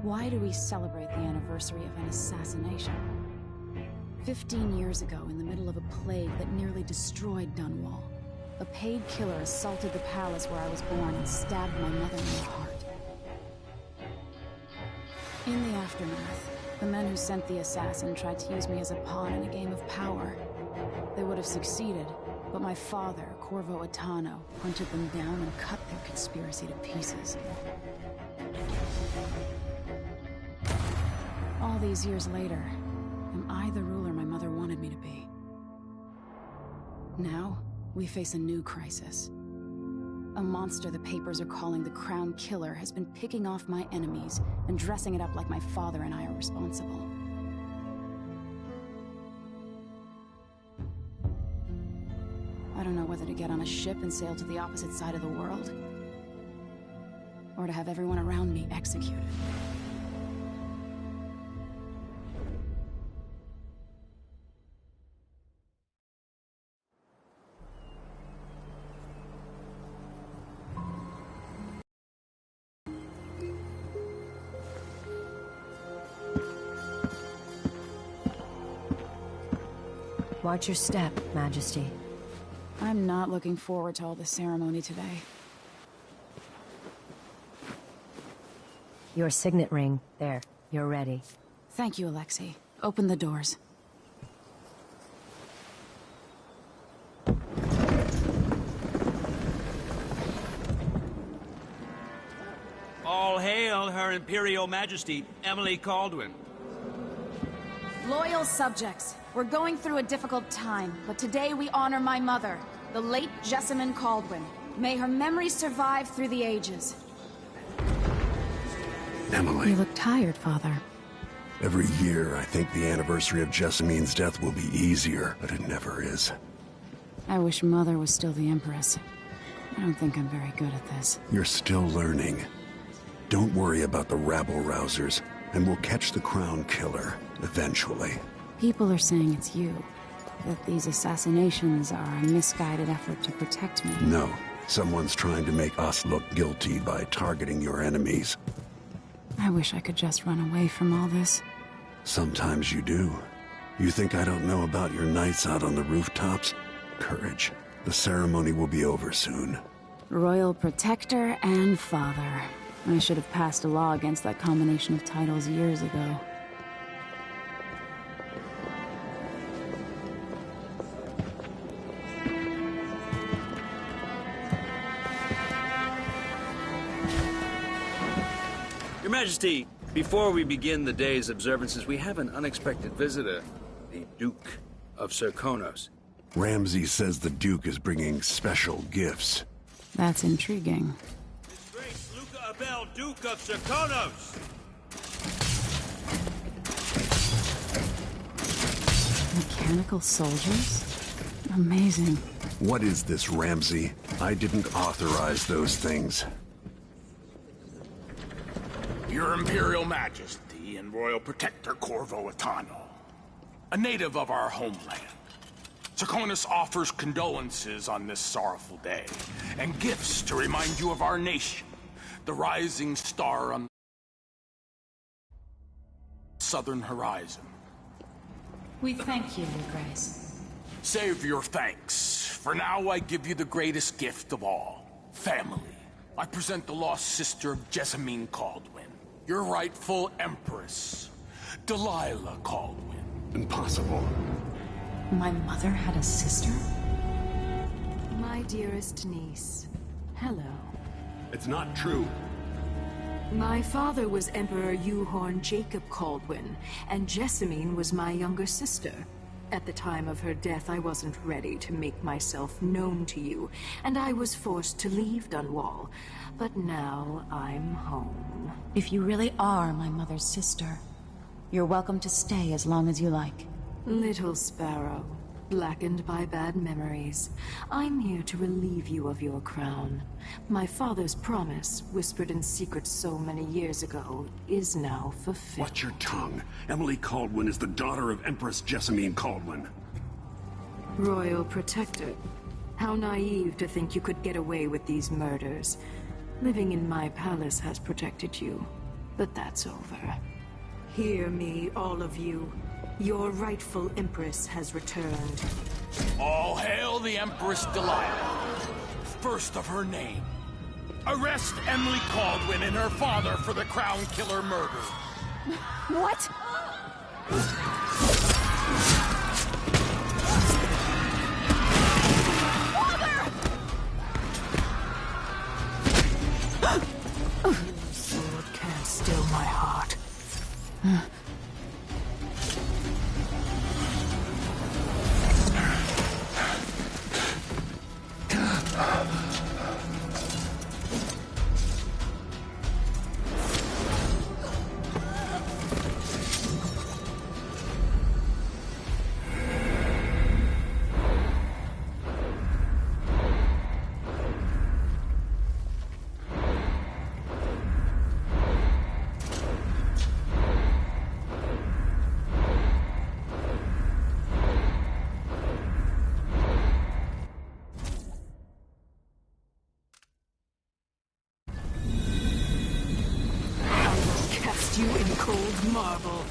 Why do we celebrate the anniversary of an assassination? 15 years ago, in the middle of a plague that nearly destroyed Dunwall, a paid killer assaulted the palace where I was born and stabbed my mother in the heart. In the aftermath, the men who sent the assassin tried to use me as a pawn in a game of power. They would have succeeded, but my father, Corvo Attano, hunted them down and cut their conspiracy to pieces. All these years later, am I the ruler my mother wanted me to be? Now, we face a new crisis. A monster the papers are calling the Crown Killer has been picking off my enemies and dressing it up like my father and I are responsible. I don't know whether to get on a ship and sail to the opposite side of the world, or to have everyone around me executed. Watch your step, Majesty. I'm not looking forward to all the ceremony today. Your signet ring. There. You're ready. Thank you, Alexei. Open the doors. All hail Her Imperial Majesty, Emily Caldwin. Loyal subjects, we're going through a difficult time, but today we honor my mother, the late Jessamine Caldwin. May her memory survive through the ages. Emily. You look tired, Father. Every year, I think the anniversary of Jessamine's death will be easier, but it never is. I wish Mother was still the Empress. I don't think I'm very good at this. You're still learning. Don't worry about the rabble-rousers, and we'll catch the Crown Killer, eventually. People are saying it's you. That these assassinations are a misguided effort to protect me. No. Someone's trying to make us look guilty by targeting your enemies. I wish I could just run away from all this. Sometimes you do. You think I don't know about your nights out on the rooftops? Courage. The ceremony will be over soon. Royal Protector and Father. I should have passed a law against that combination of titles years ago. Your Majesty, before we begin the day's observances, we have an unexpected visitor, the Duke of Serkonos. Ramsay says the Duke is bringing special gifts. That's intriguing. His Grace Luca Abel, Duke of Serkonos! Mechanical soldiers? Amazing. What is this, Ramsay? I didn't authorize those things. Your Imperial Majesty and Royal Protector Corvo Attano, a native of our homeland. Serkonos offers condolences on this sorrowful day, and gifts to remind you of our nation, the rising star on the southern horizon. We thank you, Your Grace. Save your thanks. For now, I give you the greatest gift of all, family. I present the lost sister of Jessamine Caldwin, your rightful Empress, Delilah Caldwin. Impossible. My mother had a sister? My dearest niece, hello. It's not true. My father was Emperor Euhorn Jacob Caldwin, and Jessamine was my younger sister. At the time of her death, I wasn't ready to make myself known to you, and I was forced to leave Dunwall. But now I'm home. If you really are my mother's sister, you're welcome to stay as long as you like. Little sparrow, blackened by bad memories, I'm here to relieve you of your crown. My father's promise, whispered in secret so many years ago, is now fulfilled. Watch your tongue. Emily Caldwin is the daughter of Empress Jessamine Caldwin. Royal Protector, how naive to think you could get away with these murders. Living in my palace has protected you. But that's over. Hear me, all of you. Your rightful Empress has returned. All hail the Empress Delilah, first of her name. Arrest Emily Caldwin and her father for the Crown Killer murder. What? Your sword can't still my heart. You in cold marble.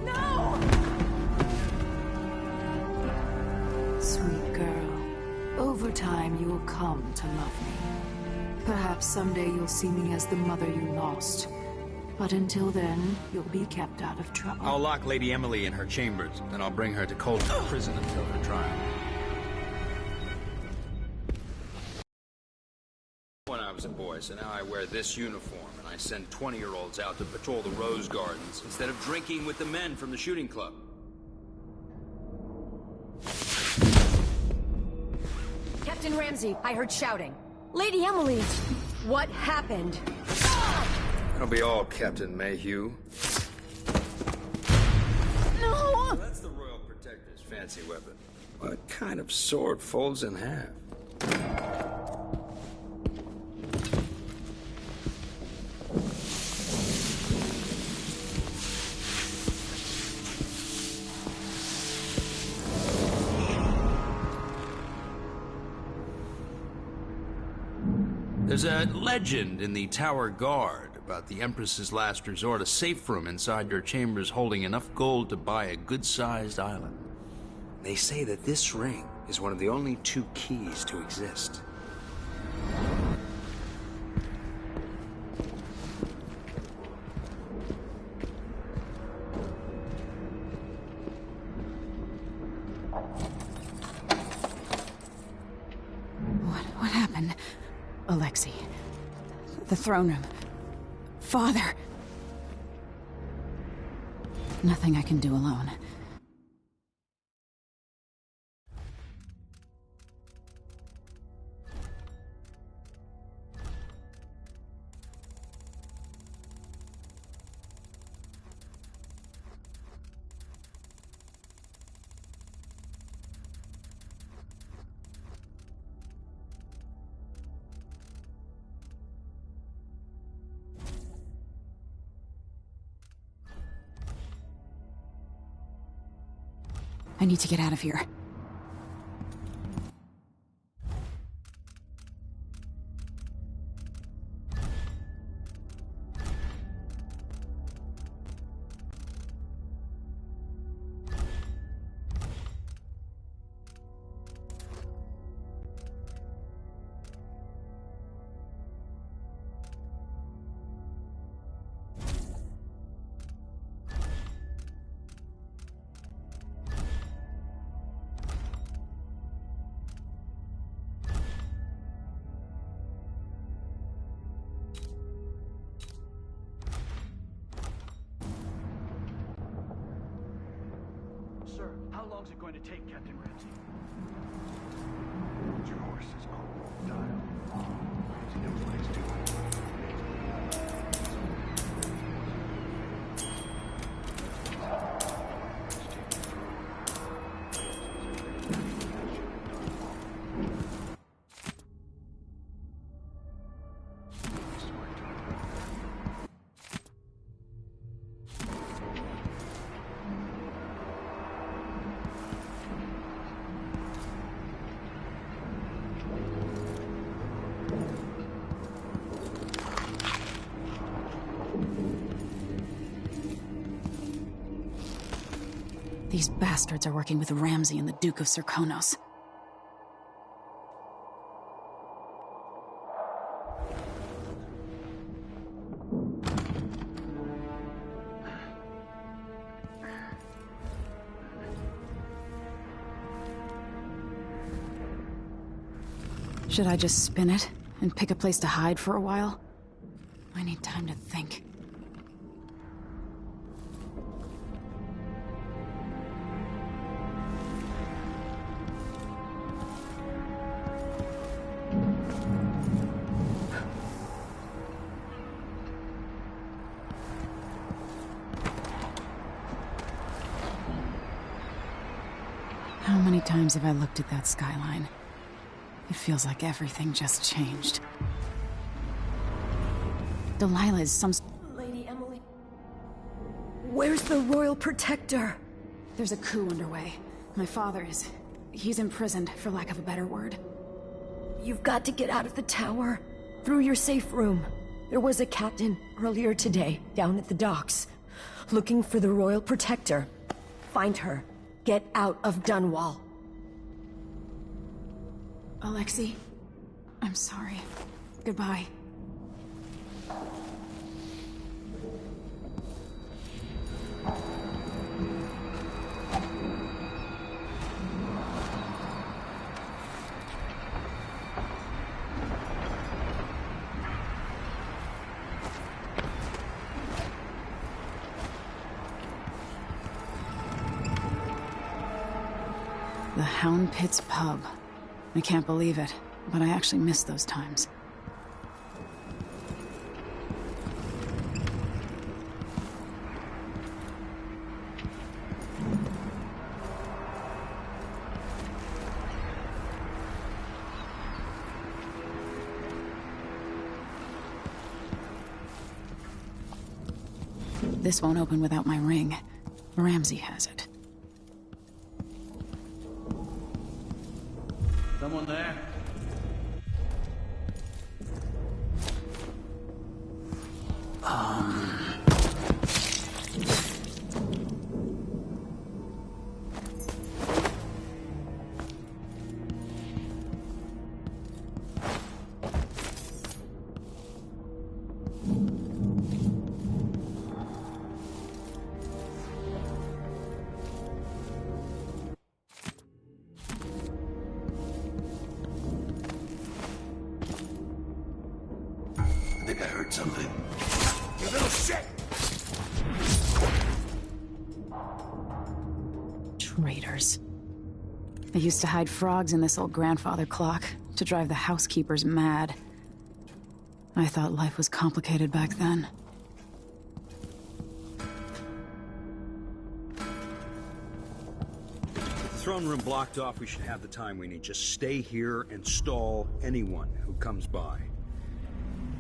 No! Sweet girl, over time you will come to love me. Perhaps someday you'll see me as the mother you lost. But until then, you'll be kept out of trouble. I'll lock Lady Emily in her chambers, then I'll bring her to Colton prison until her trial. When I was a boy, so now I wear this uniform, and I send 20-year-olds out to patrol the rose gardens instead of drinking with the men from the shooting club. Captain Ramsey, I heard shouting. Lady Emily, what happened? That'll be all, Captain Mayhew. No! That's the Royal Protector's fancy weapon. What kind of sword folds in half? There's a legend in the Tower Guard about the Empress's last resort, a safe room inside your chambers holding enough gold to buy a good-sized island. They say that this ring is one of the only 2 keys to exist. What happened? Alexei. The throne room. Father. Nothing I can do alone. I need to get out of here. Sir, how long is it going to take, Captain Ramsey? Your horse is cold, Dial. Ramsey knows what he's doing. These bastards are working with Ramsey and the Duke of Serkonos. Should I just spin it and pick a place to hide for a while? I need time to think. How many times have I looked at that skyline? It feels like everything just changed. Delilah is some... Lady Emily... Where's the Royal Protector? There's a coup underway. My father is... he's imprisoned, for lack of a better word. You've got to get out of the tower. Through your safe room. There was a captain earlier today, down at the docks, looking for the Royal Protector. Find her. Get out of Dunwall. Alexei, I'm sorry. Goodbye. The Hound Pit's pub. I can't believe it, but I actually miss those times. This won't open without my ring. Ramsey has it. Someone there? I think I heard something. You little shit! Traitors. I used to hide frogs in this old grandfather clock to drive the housekeepers mad. I thought life was complicated back then. Throne room blocked off, we should have the time we need. Just stay here and stall anyone who comes by.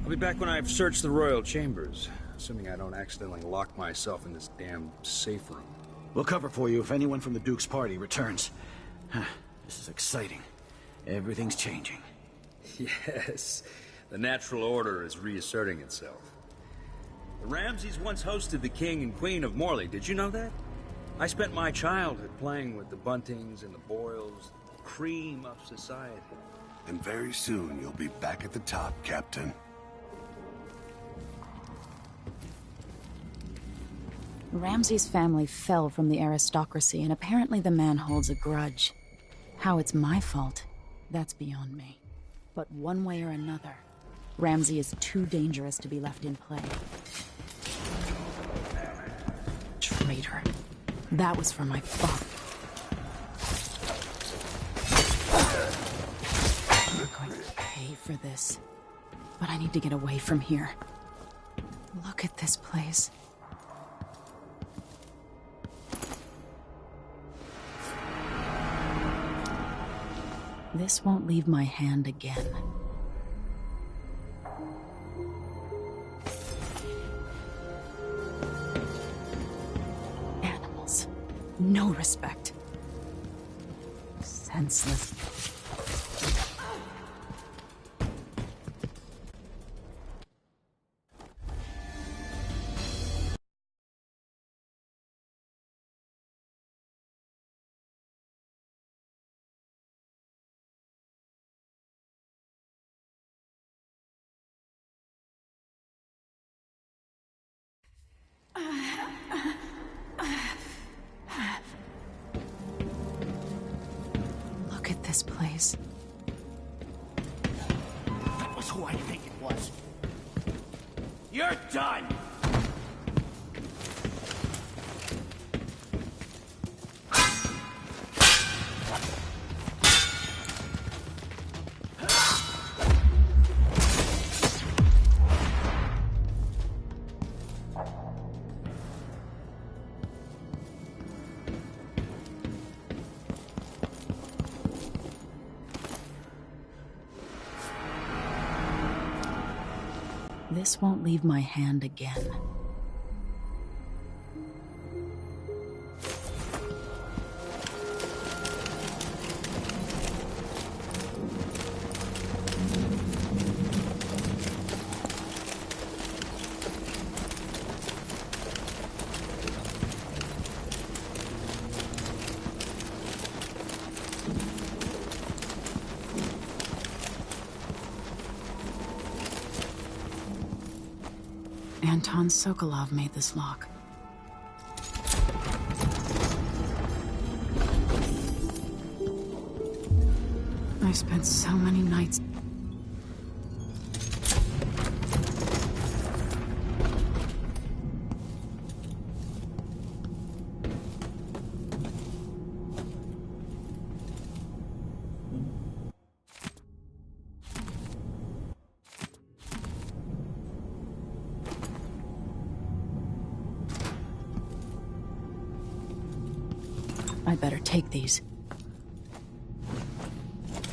I'll be back when I've searched the royal chambers, assuming I don't accidentally lock myself in this damn safe room. We'll cover for you if anyone from the Duke's party returns. This is exciting. Everything's changing. Yes, the natural order is reasserting itself. The Ramseys once hosted the King and Queen of Morley, did you know that? I spent my childhood playing with the Buntings and the Boyles, the cream of society. And very soon you'll be back at the top, Captain. Ramsey's family fell from the aristocracy, and apparently the man holds a grudge. How it's my fault, that's beyond me. But one way or another, Ramsey is too dangerous to be left in play. Traitor. That was for my father. I'm going to pay for this. But I need to get away from here. Look at this place. This won't leave my hand again. Animals. No respect. Senseless. Look at this place. That was who I think it was. You're done! This won't leave my hand again. Anton Sokolov made this lock. I spent so many nights. I better take these.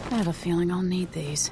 I have a feeling I'll need these.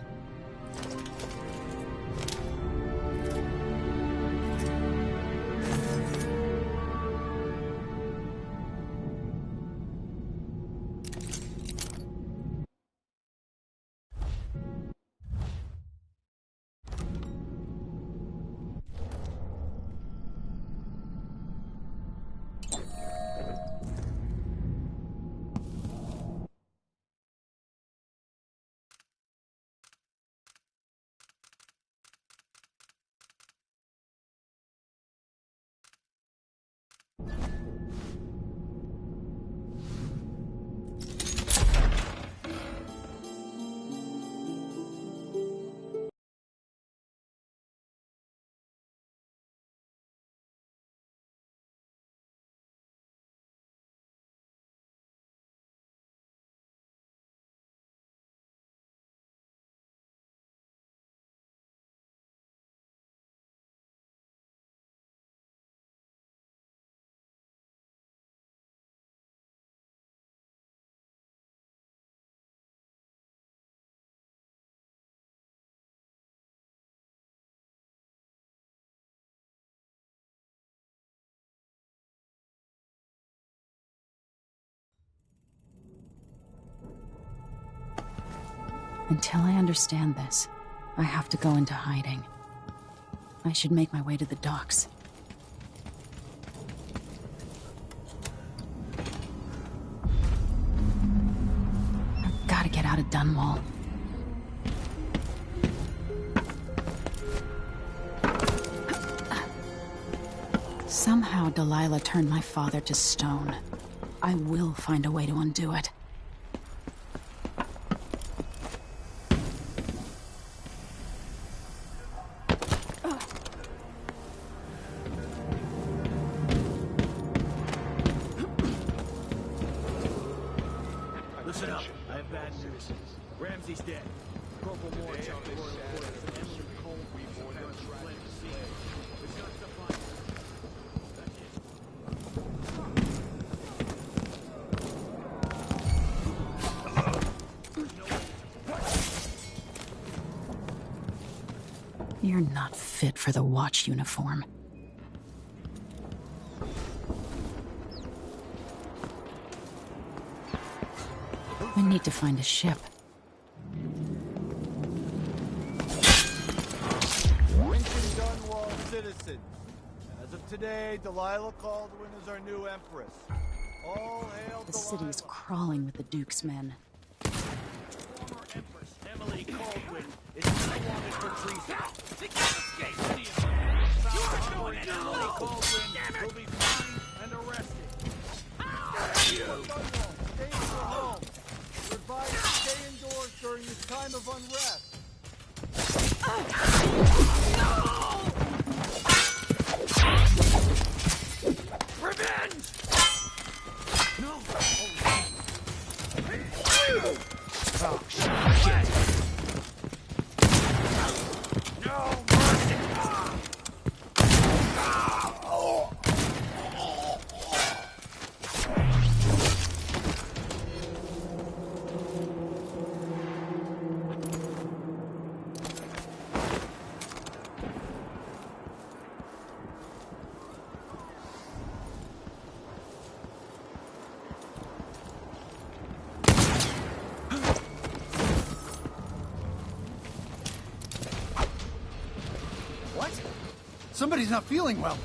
Until I understand this, I have to go into hiding. I should make my way to the docks. I've got to get out of Dunwall. Somehow Delilah turned my father to stone. I will find a way to undo it. Listen up. I have bad news. Ramsey's dead. Corporal Moore jumped in. Emily Cole reported her fled the scene. We've got to find her. That's it. You're not fit for the watch uniform. We need to find a ship. Ancient Dunwall citizen. As of today, Delilah Caldwin is our new empress. All hail The city is crawling with the Duke's men. Former Empress Emily Caldwin is now wanted for treason. She can't escape any of them. You are going Emily Caldwin will time of unrest. Revenge! No! Oh, shit! No mercy! Somebody's not feeling well.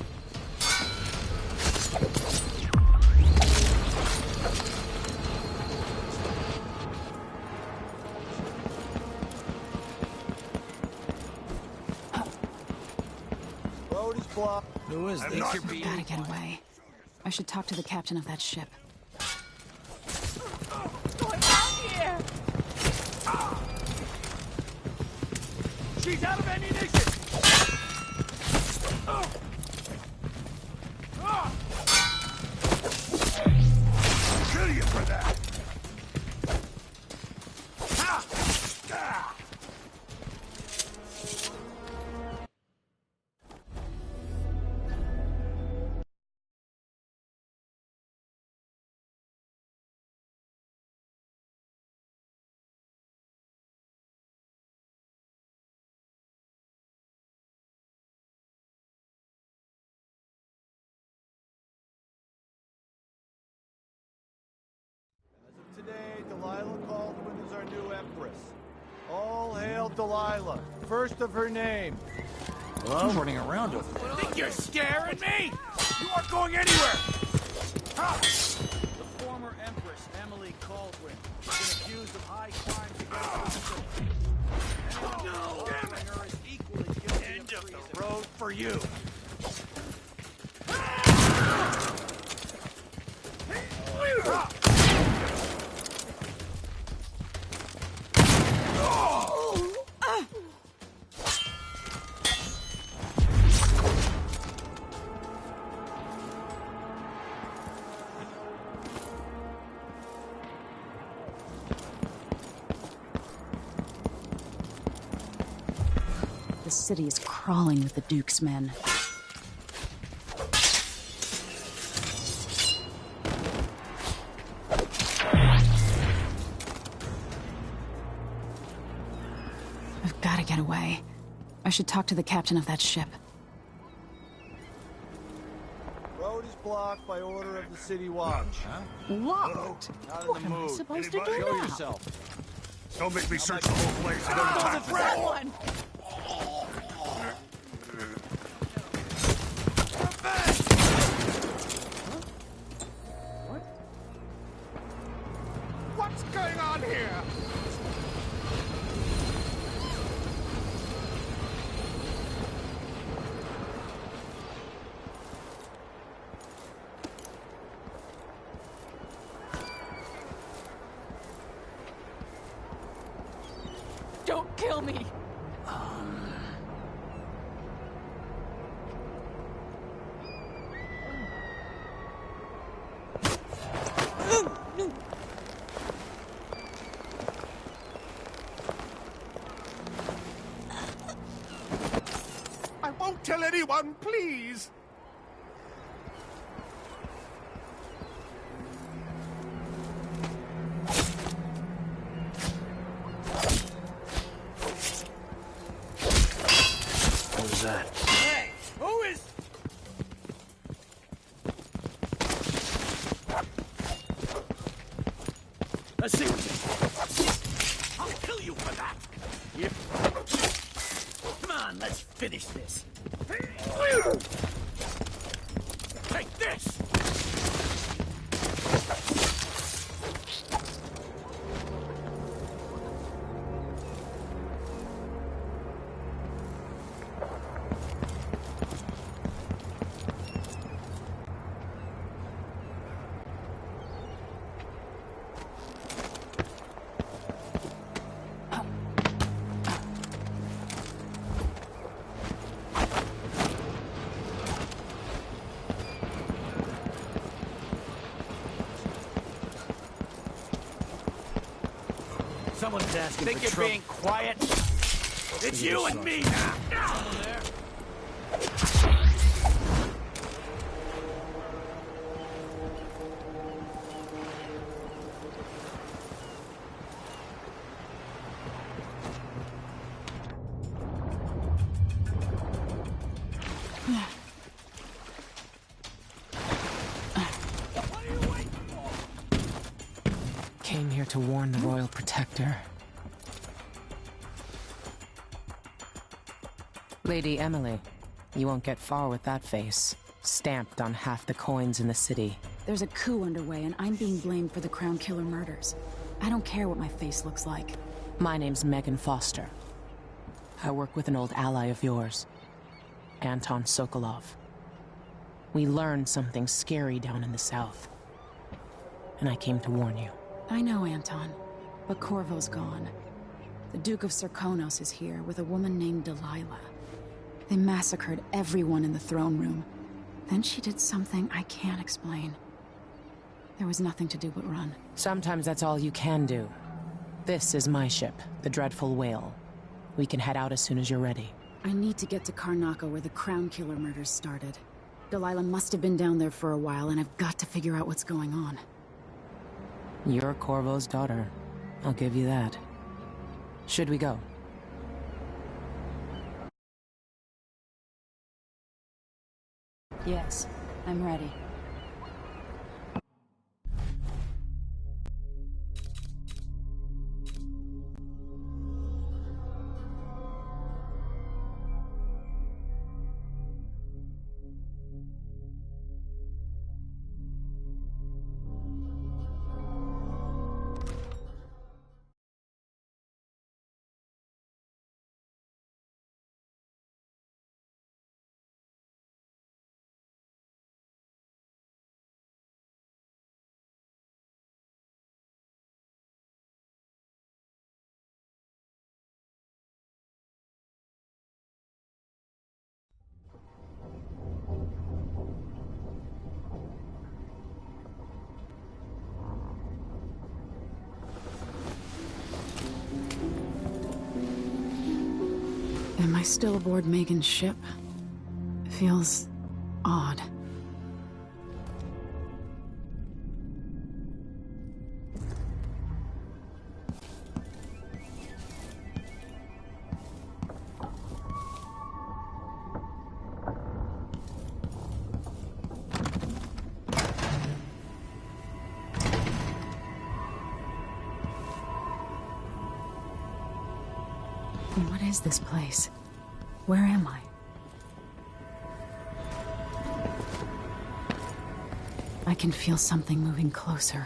Road is blocked. Who is this? We've gotta get away. I should talk to the captain of that ship. What's going on here? She's out of ammunition! Kill you for that! Today, Delilah Caldwin is our new empress. All hail Delilah, first of her name. Well, running around over there. Think you're scaring me? You aren't going anywhere! The former Empress, Emily Caldwin, has been accused of high crimes against the city. No! Damn it! Her is equally guilty End of of treason. the road for you! The city is crawling with the Duke's men. I've got to get away. I should talk to the captain of that ship. Road is blocked by order of the city watch. Locked? Not in What the am I mood. supposed to do Show now? yourself. Don't make me search the whole place. I don't have time for that. One. What's going on here? Don't kill me. I won't tell anyone, please! What was that? Hey! Who is... Let's see what I'll kill you for that! Come on, let's finish this. Take this! Someone's asking Think for you're trouble. being quiet? It's you and me now! Came here to warn the Royal Protector. Lady Emily, you won't get far with that face. Stamped on half the coins in the city. There's a coup underway, and I'm being blamed for the Crown Killer murders. I don't care what my face looks like. My name's Megan Foster. I work with an old ally of yours, Anton Sokolov. We learned something scary down in the south, and I came to warn you. I know, Anton, but Corvo's gone. The Duke of Serkonos is here with a woman named Delilah. They massacred everyone in the throne room. Then she did something I can't explain. There was nothing to do but run. Sometimes that's all you can do. This is my ship, the Dreadful Whale. We can head out as soon as you're ready. I need to get to Karnaca where the Crown Killer murders started. Delilah must have been down there for a while, and I've got to figure out what's going on. You're Corvo's daughter. I'll give you that. Should we go? Yes, I'm ready. Am I still aboard Megan's ship? Feels odd. What is this place? Where am I? I can feel something moving closer.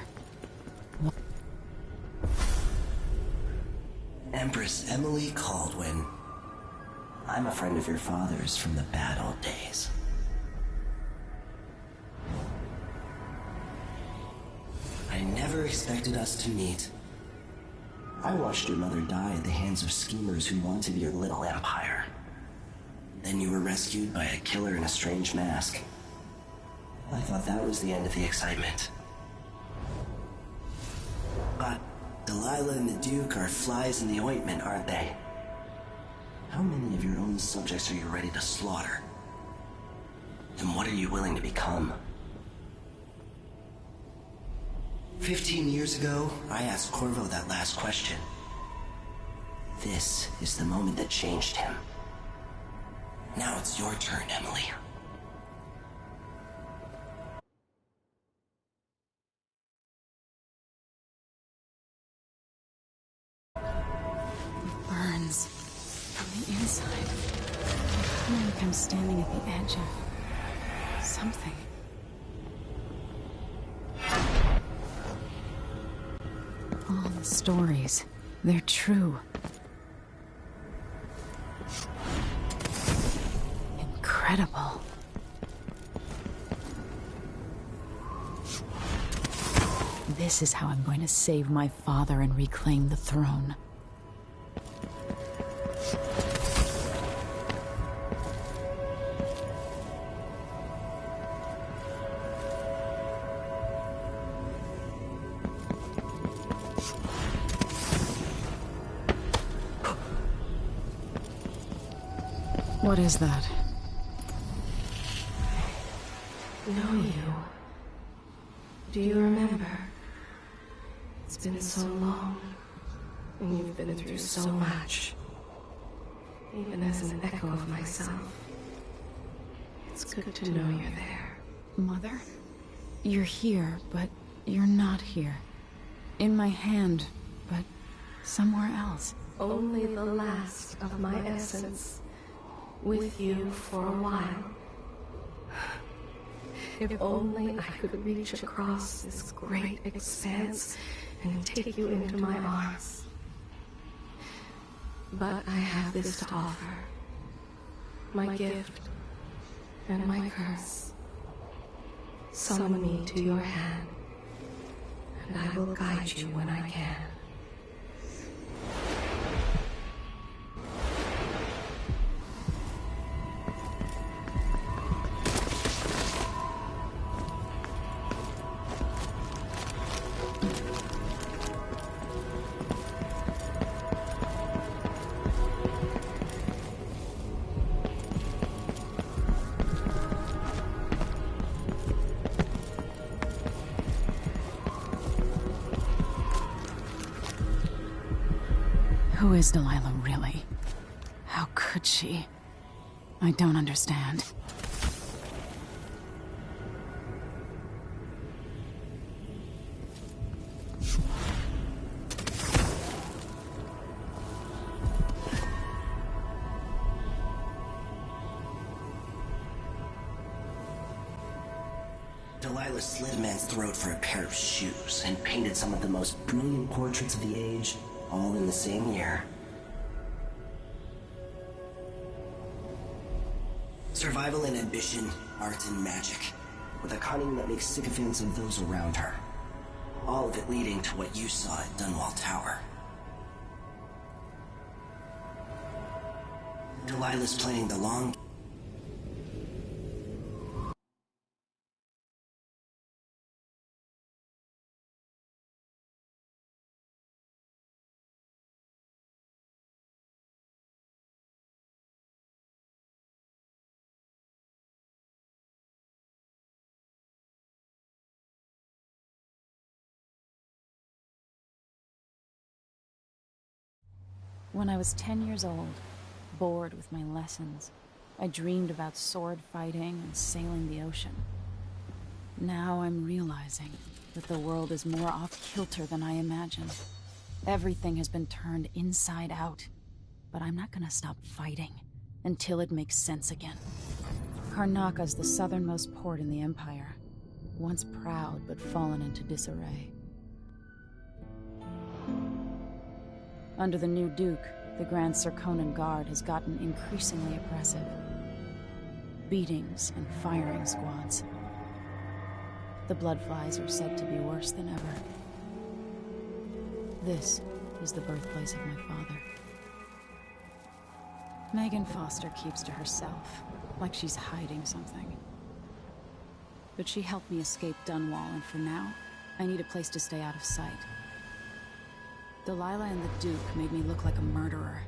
Empress Emily Caldwin. I'm a friend of your father's from the bad old days. I never expected us to meet. I watched your mother die at the hands of schemers who wanted your little empire. Then you were rescued by a killer in a strange mask. I thought that was the end of the excitement. But Delilah and the Duke are flies in the ointment, aren't they? How many of your own subjects are you ready to slaughter? And what are you willing to become? 15 years ago, I asked Corvo that last question. This is the moment that changed him. Now it's your turn, Emily. It burns from the inside. I feel like I'm standing at the edge of something. All the stories, they're true. Incredible. This is how I'm going to save my father and reclaim the throne. What is that? Know you. Do you remember? It's been so long, and you've been through so much. Even as an echo of myself, it's good to know you're there. Mother? You're here, but you're not here. In my hand, but somewhere else. Only the last of my essence, with you for a while. If only I could reach across this great expanse and take you into my arms. But I have this to offer. My gift and my curse. Summon me to your hand, and I will guide you when I can. Who is Delilah, really? How could she? I don't understand. Delilah slit a man's throat for a pair of shoes and painted some of the most brilliant portraits of the age, all in the same year. Survival and ambition, art and magic, with a cunning that makes sycophants of those around her. All of it leading to what you saw at Dunwall Tower. Delilah's playing the long When I was 10 years old, bored with my lessons, I dreamed about sword fighting and sailing the ocean. Now I'm realizing that the world is more off-kilter than I imagined. Everything has been turned inside out, but I'm not gonna stop fighting until it makes sense again. Karnaka's the southernmost port in the Empire, once proud but fallen into disarray. Under the new Duke, the Grand Serkonan Guard has gotten increasingly oppressive. Beatings and firing squads. The Bloodflies are said to be worse than ever. This is the birthplace of my father. Megan Foster keeps to herself, like she's hiding something. But she helped me escape Dunwall, and for now, I need a place to stay out of sight. Delilah and the Duke made me look like a murderer,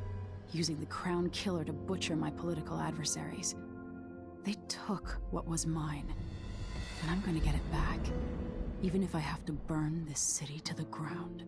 using the Crown Killer to butcher my political adversaries. They took what was mine, and I'm gonna get it back, even if I have to burn this city to the ground.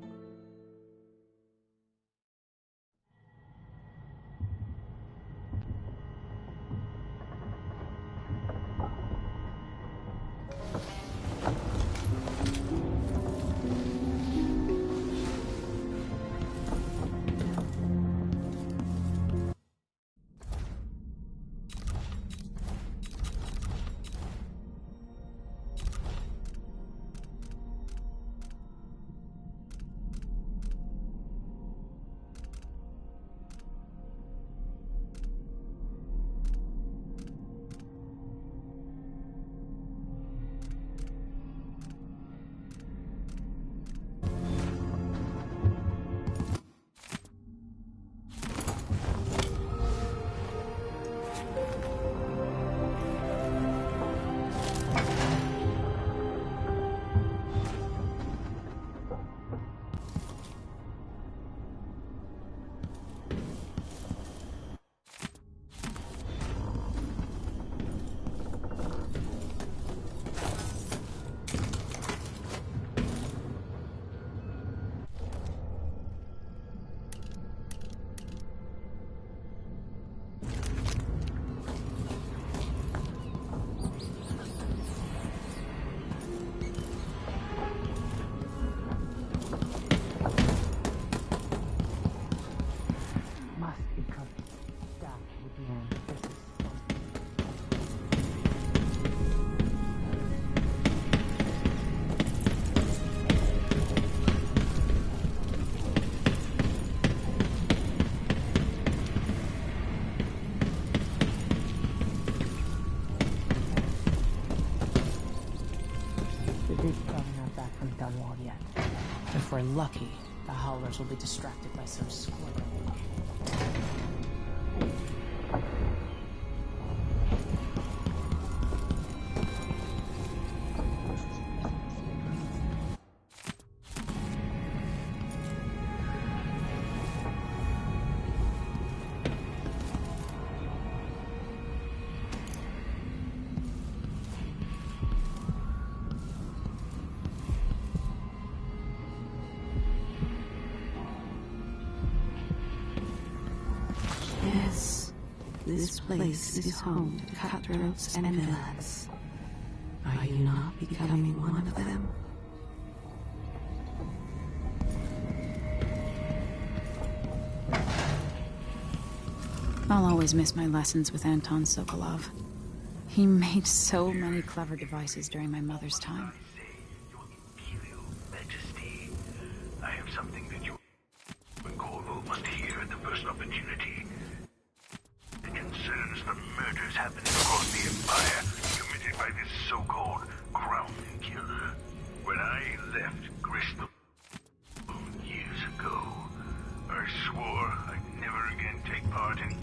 we're lucky, the Howlers will be distracted by some squirrel. Yes, this place is home to cutthroats and villains. Are you not becoming one of them? I'll always miss my lessons with Anton Sokolov. He made so many clever devices during my mother's time. Your Imperial Majesty, I have something that you and Corvo must hear at the first opportunity. It concerns the murders happening across the Empire, committed by this so-called Crown Killer. When I left Crystal years ago, I swore I'd never again take part in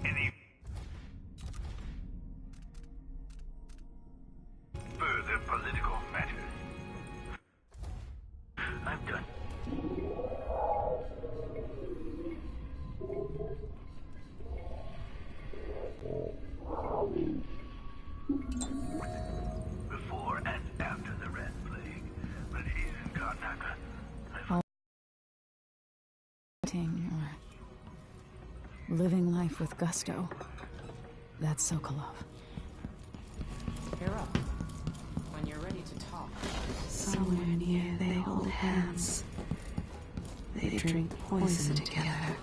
any further political matter. I'm done. Before and after the Red Plague, but here in Karnataka, Or living life with gusto. That's Sokolov. You're up. When you're ready to talk. Somewhere near they hold hands. They drink poison together.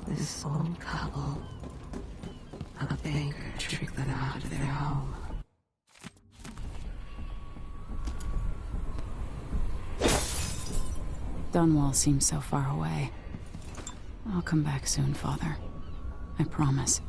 This old couple. A banker tricked them out of their home. Dunwall seems so far away. I'll come back soon, Father. I promise.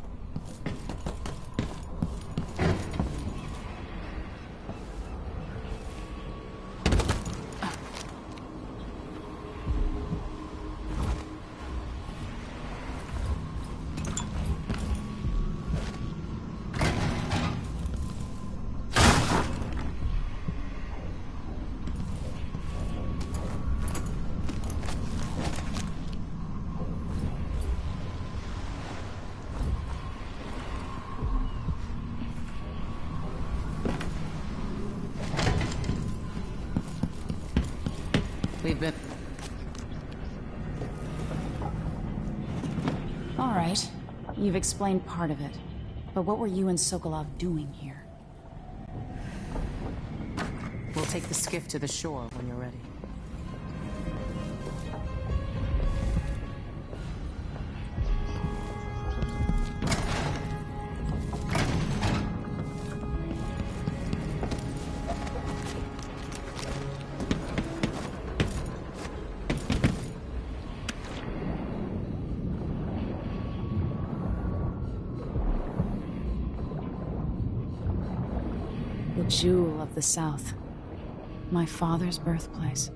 We've been... All right. You've explained part of it. But what were you and Sokolov doing here? We'll take the skiff to the shore when you're ready. The jewel of the South. My father's birthplace.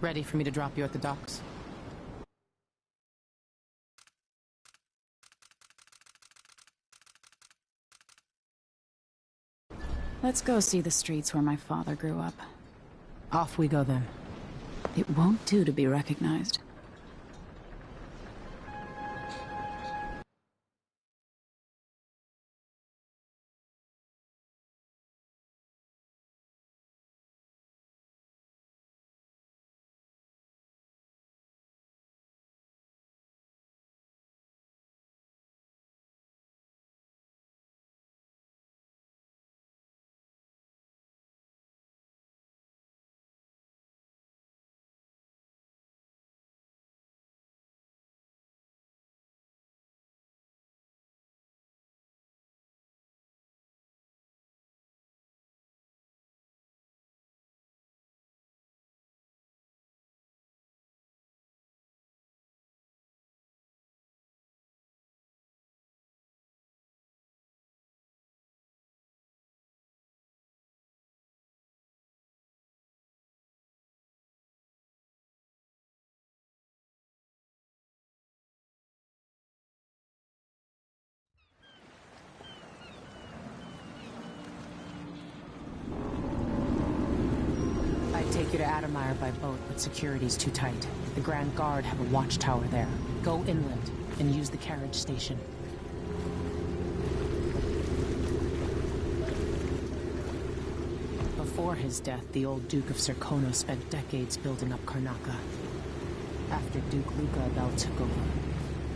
Ready for me to drop you at the docks? Let's go see the streets where my father grew up. Off we go then. It won't do to be recognized. I'd take you to Addermire by boat, but security's too tight. The Grand Guard have a watchtower there. Go inland and use the carriage station. Before his death, the old Duke of Serkonos spent decades building up Karnaca. After Duke Luca Abel took over,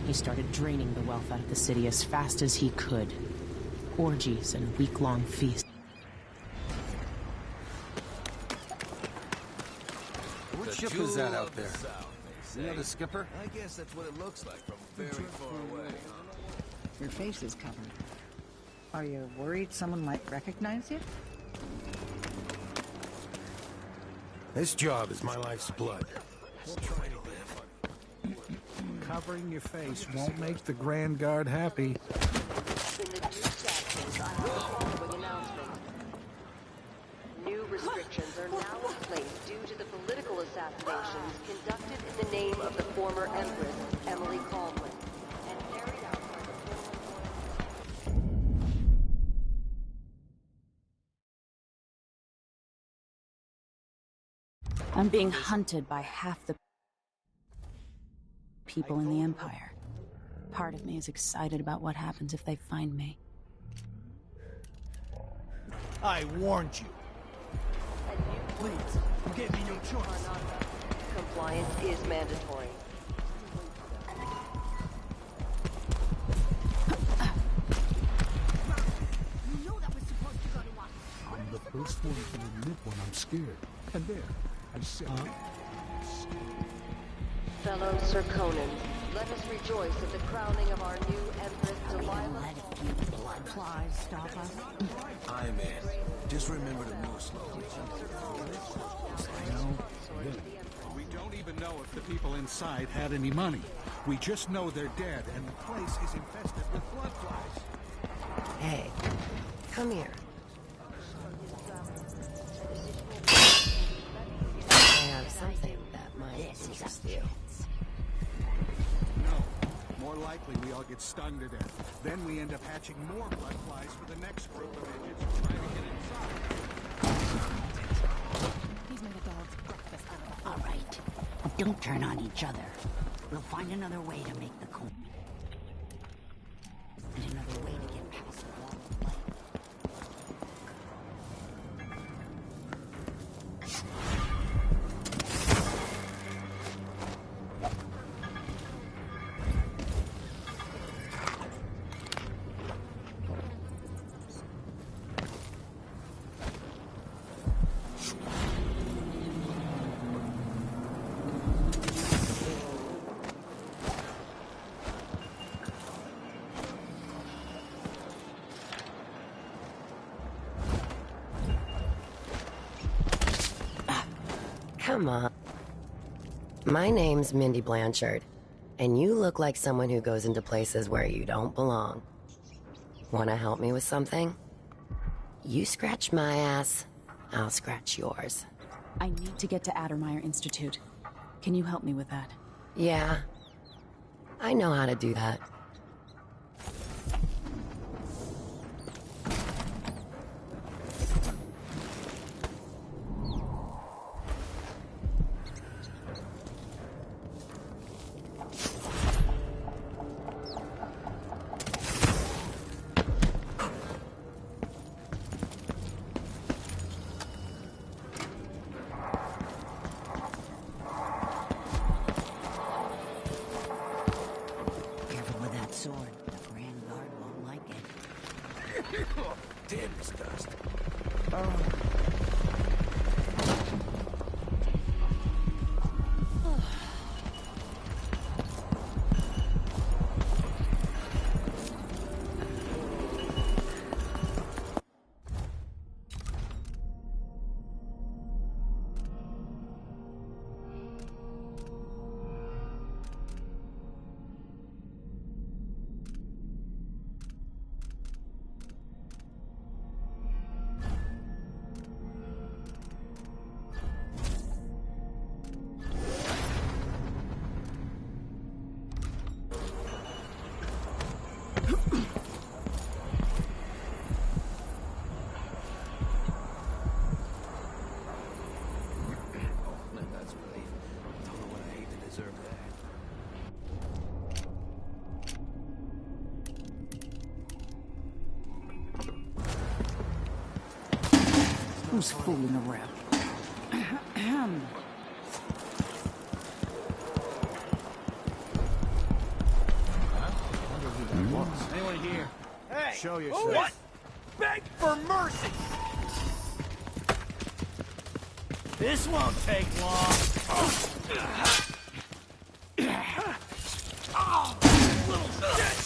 he started draining the wealth out of the city as fast as he could. Orgies and week-long feasts. What ship is that out there? You know the skipper? I guess that's what it looks like from very far away. Your face is covered. Are you worried someone might recognize you? This job is my life's blood. We'll try to live. Covering your face won't make the Grand Guard happy. New restrictions are now in place due to the political assassinations conducted in the name of the former Empress, Emily Caldwin, and carried out by the I'm being hunted by half the people in the Empire. Part of me is excited about what happens if they find me. I warned you. Please, you gave me no choice. Compliance is mandatory. You know that was supposed to go to us. I'm the first one to admit when I'm scared. And there, I said Fellow Serkonans, let us rejoice at the crowning of our new Empress Delilah. Let a few blood flies stop us. I'm in. Just remember to move slowly. We don't even know if the people inside had any money. We just know they're dead, and the place is infested with blood flies. Hey, come here. I have something that might interest you. No. More likely we all get stung to death. Then we end up hatching more blood flies for the next group of idiots who try to get inside. He's made a dog's breakfast out of it. All right. But don't turn on each other. We'll find another way to make the coin. And another way to get past the wall of light. Come on. My name's Mindy Blanchard, and you look like someone who goes into places where you don't belong. Wanna help me with something? You scratch my ass, I'll scratch yours. I need to get to Addermire Institute. Can you help me with that? Yeah. I know how to do that. Careful with that sword. The Grand Guard won't like it. Damn this dust. That's relief. Don't know what I hate to deserve that. Who's fooling around? Anyone here? Hey! Show yourself. What? Beg for mercy! This won't take long. Little shit!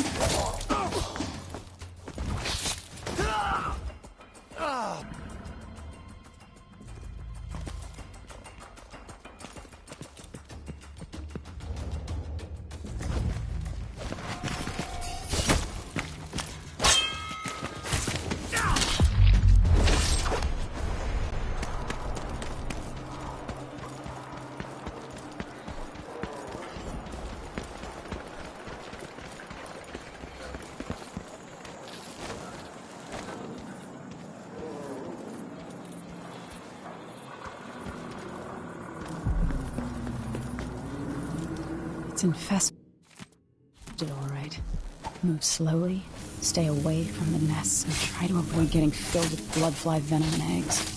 It's infested, all right. Move slowly, stay away from the nests, and try to avoid getting filled with bloodfly venom and eggs.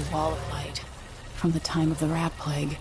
A wall of light from the time of the rat plague.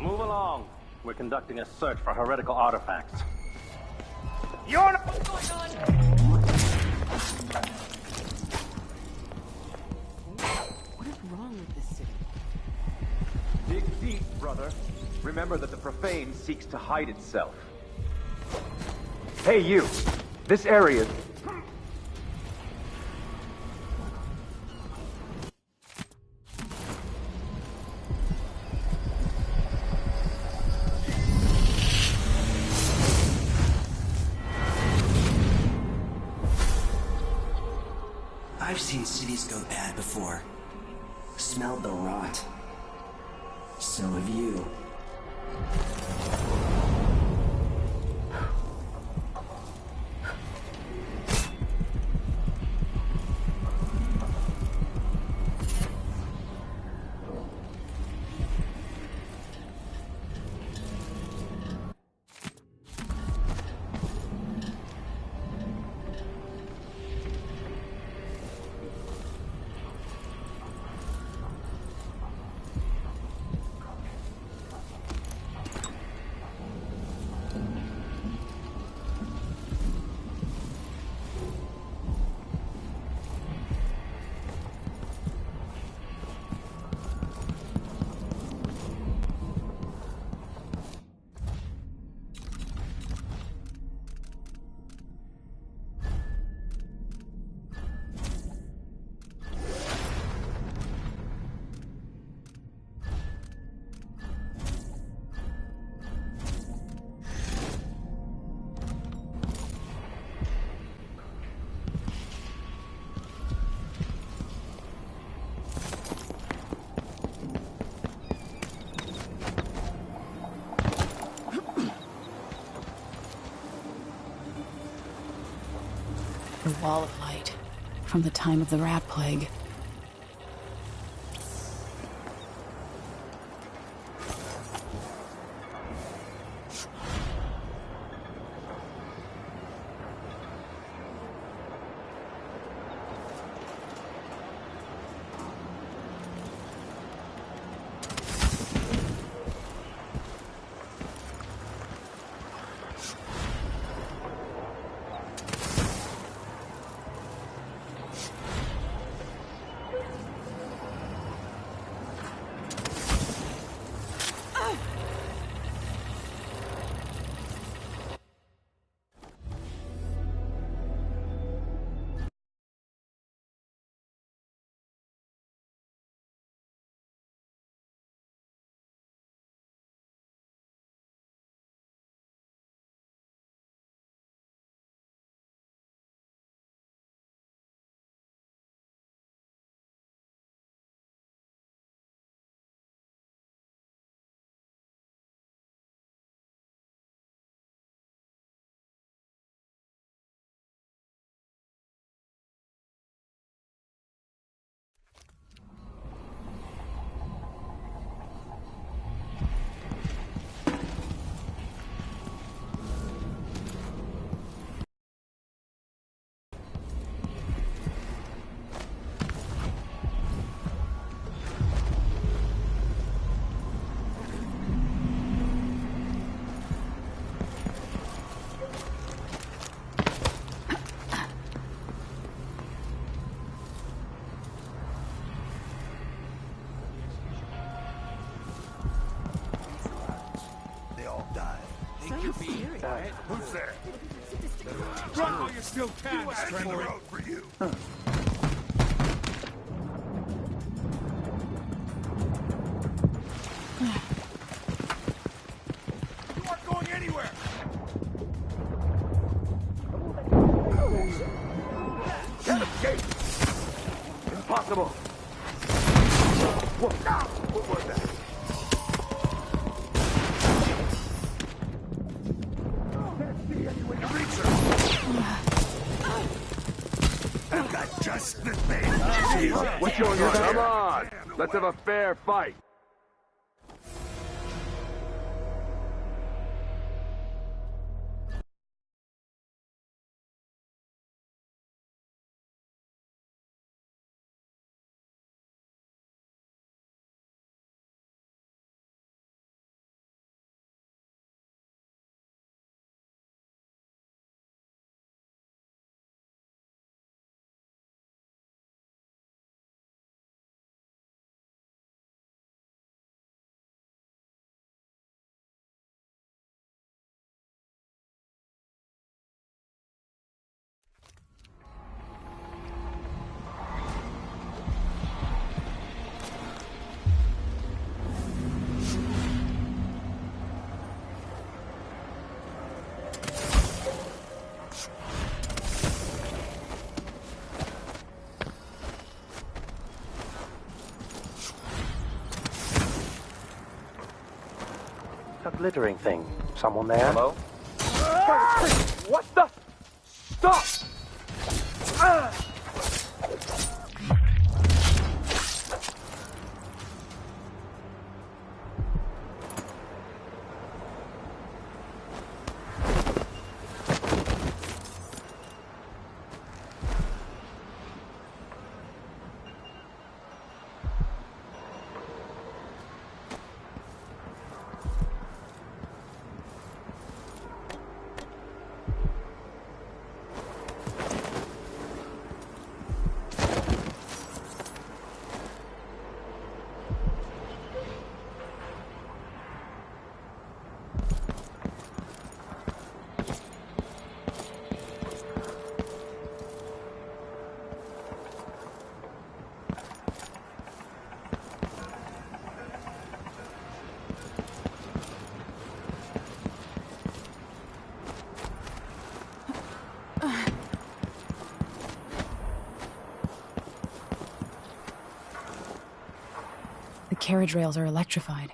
Move along. We're conducting a search for heretical artifacts. You're not... What's going on? What is wrong with this city? Dig deep, brother. Remember that the profane seeks to hide itself. Hey, you! This area... I've seen cities go bad before. Smelled the rot. So have you. A wall of light from the time of the rat plague. Who's there? Run while you still can, stranger. For you. You aren't going anywhere. Can't escape. Impossible. Whoa. What was that? I've got just the thing. What's going on? Come on. Let's have a fair fight. A glittering thing. Someone there? Hello? What the? Stop! The carriage rails are electrified.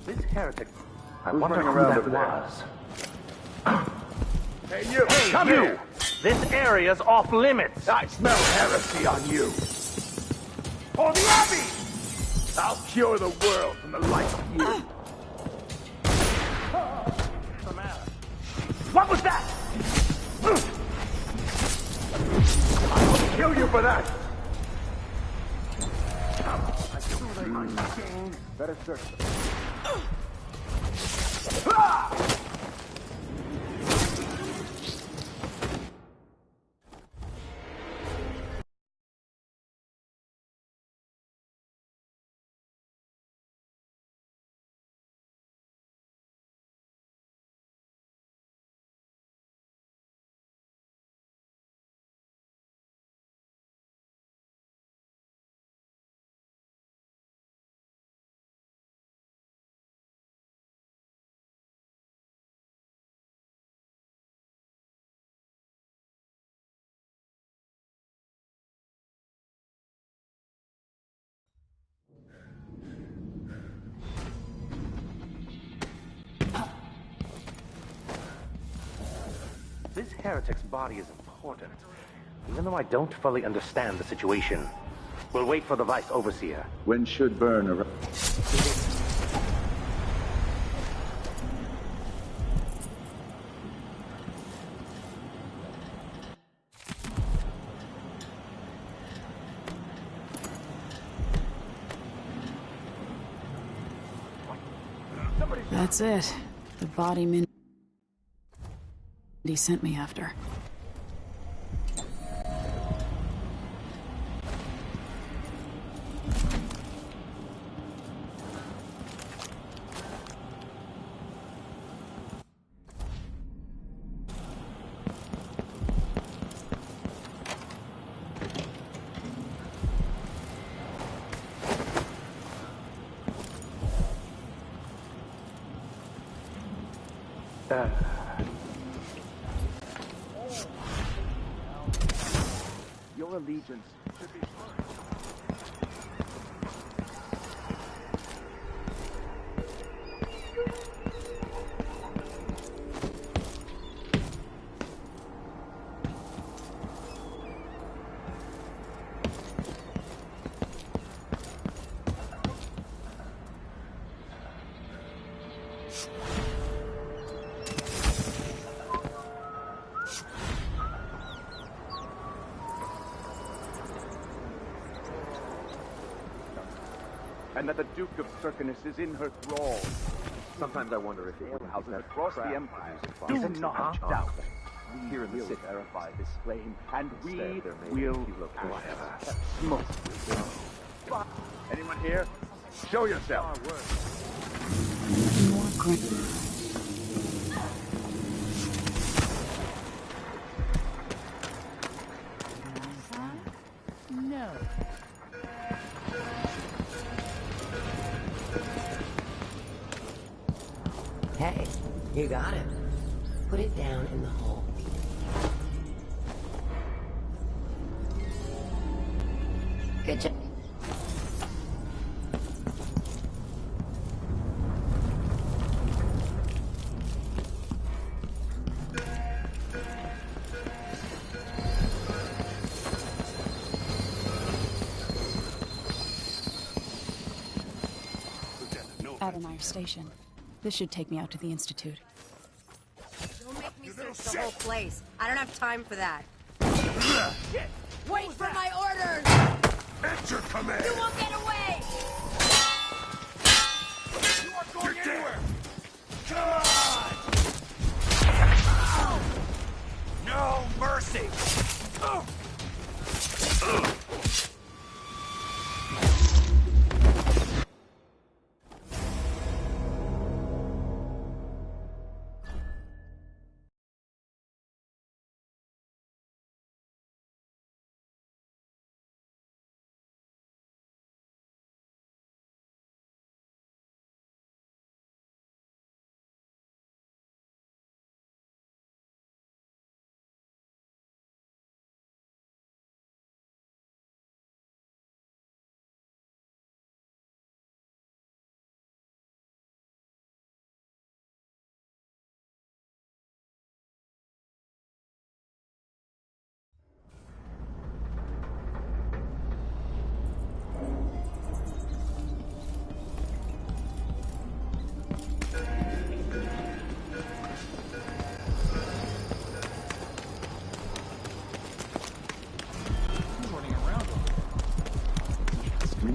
This heretic. I wonder who that was. Hey, you! Hey, Come you! here! This area's off limits! I smell heresy on you! For the Abbey! I'll cure the world from the like of you! What's the matter? What was that? I will kill you for that! Better search them. This heretic's body is important, even though I don't fully understand the situation. We'll wait for the Vice Overseer. When should Burn arrive? That's it. The body Mindy sent me after. Your allegiance should be mine. And that the Duke of Circinus is in her thrall. Sometimes I wonder if it houses across the Empire do not doubt. Here in the city, verify this claim, and we will whatever must go. Anyone here? Show yourself. More grim. No. Hey, you got it. Put it down in the hole. Good job. Adonai Station. This should take me out to the Institute. Don't make me search the whole place. I don't have time for that. Wait for my orders! Enter command! You won't get away! You aren't going anywhere! Come on! No mercy!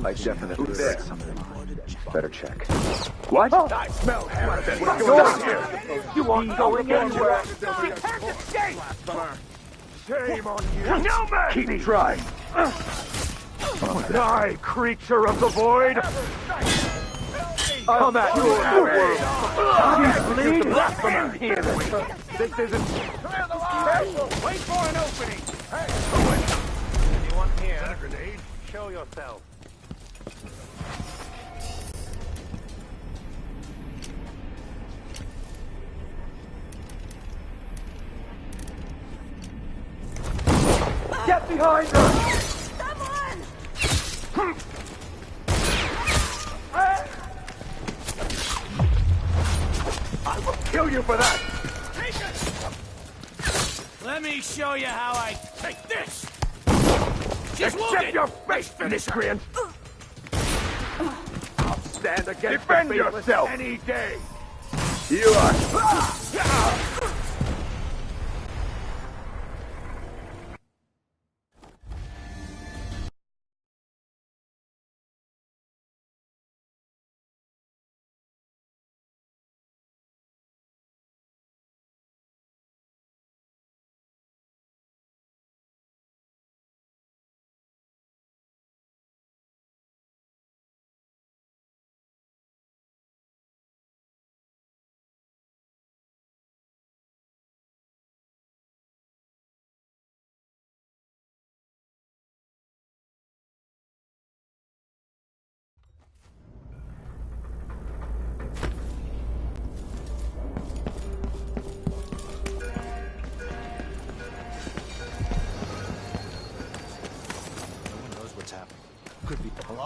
I definitely heard something. Better check. What? I smell Harrison. What's going on here? You aren't going anywhere. You can't escape. Shame on you. No mercy. Keep trying. Die, creature of the void. Come at your world. You bleed. Here. This isn't. Clear the line. Wait for an opening. Hey. Anyone here? A grenade. Show yourself. Get behind her! Someone! I will kill you for that! Take it! Let me show you how I take this! Just Accept your face, miscreant! I'll stand against Defend yourself any day! You are...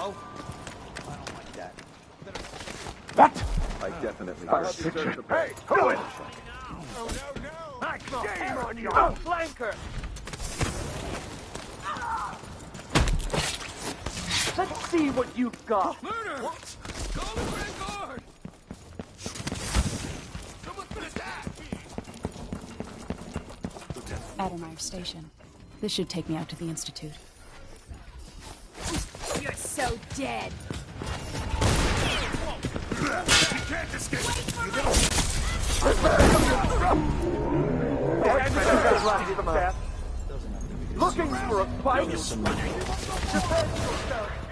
Hello? I don't like that. What? I definitely heard the picture. Hey, do it! Oh, no! Shame on you! Oh, flanker! Let's see what you've got. Murder! What? Call the Grand Guard! Someone finish that! Addermeyer Station. This should take me out to the Institute. You're so dead. You can't escape! Looking for a fight? Defend yourself!